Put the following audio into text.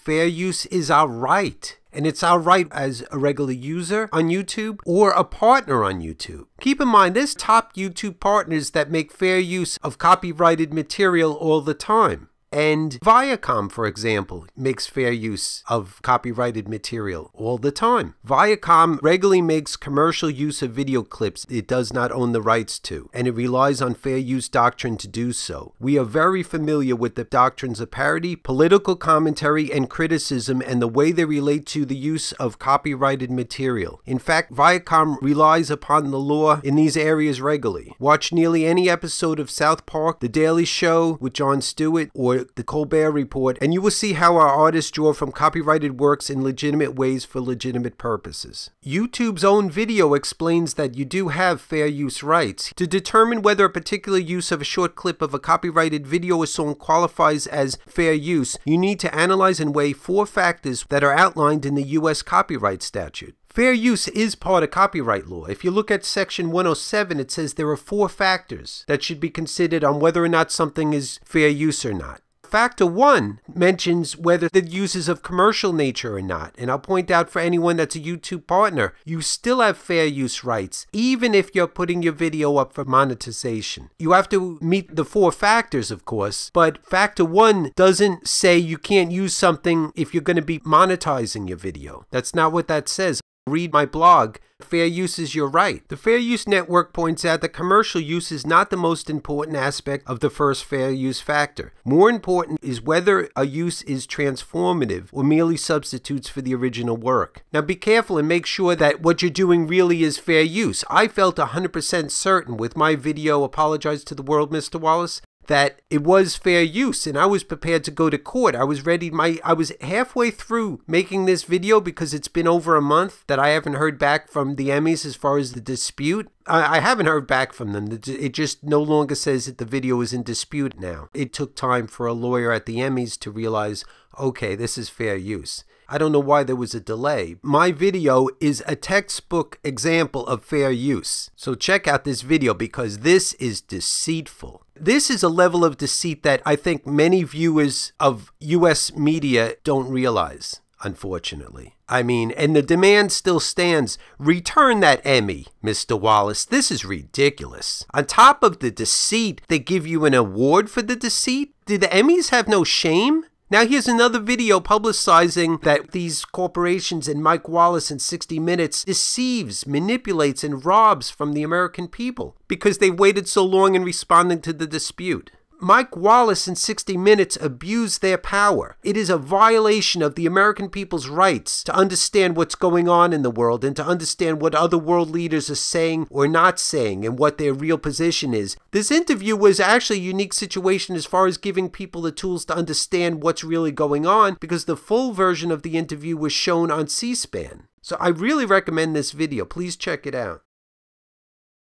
fair use is our right. And it's our right as a regular user on YouTube or a partner on YouTube. Keep in mind, there's top YouTube partners that make fair use of copyrighted material all the time. And Viacom, for example, makes fair use of copyrighted material all the time. Viacom regularly makes commercial use of video clips it does not own the rights to, and it relies on fair use doctrine to do so. We are very familiar with the doctrines of parody, political commentary, and criticism, and the way they relate to the use of copyrighted material. In fact, Viacom relies upon the law in these areas regularly. Watch nearly any episode of South Park, The Daily Show with Jon Stewart, or The Colbert Report, and you will see how our artists draw from copyrighted works in legitimate ways for legitimate purposes. YouTube's own video explains that you do have fair use rights. To determine whether a particular use of a short clip of a copyrighted video or song qualifies as fair use, you need to analyze and weigh 4 factors that are outlined in the U.S. copyright statute. Fair use is part of copyright law. If you look at Section 107, it says there are 4 factors that should be considered on whether or not something is fair use or not. Factor 1 mentions whether the use is of commercial nature or not. And I'll point out for anyone that's a YouTube partner, you still have fair use rights, even if you're putting your video up for monetization. You have to meet the 4 factors, of course, but Factor 1 doesn't say you can't use something if you're going to be monetizing your video. That's not what that says. Read my blog, Fair Use is Your Right. The Fair Use Network points out that commercial use is not the most important aspect of the first fair use factor. More important is whether a use is transformative or merely substitutes for the original work. Now be careful and make sure that what you're doing really is fair use. I felt 100% certain with my video, Apologize to the World, Mr. Wallace, that it was fair use, and I was prepared to go to court. I was ready. I was halfway through making this video because it's been over a month that I haven't heard back from the Emmys as far as the dispute. I haven't heard back from them. It just no longer says that the video is in dispute now. It took time for a lawyer at the Emmys to realize, okay, this is fair use. I don't know why there was a delay. My video is a textbook example of fair use. So check out this video because this is deceitful. This is a level of deceit that I think many viewers of US media don't realize, unfortunately. I mean, and the demand still stands. Return that Emmy, Mr. Wallace. This is ridiculous. On top of the deceit, they give you an award for the deceit? Do the Emmys have no shame? Now here's another video publicizing that these corporations and Mike Wallace in 60 Minutes deceives, manipulates, and robs from the American people because they waited so long in responding to the dispute. Mike Wallace in 60 Minutes abused their power. It is a violation of the American people's rights to understand what's going on in the world and to understand what other world leaders are saying or not saying and what their real position is. This interview was actually a unique situation as far as giving people the tools to understand what's really going on because the full version of the interview was shown on C-SPAN. So I really recommend this video. Please check it out.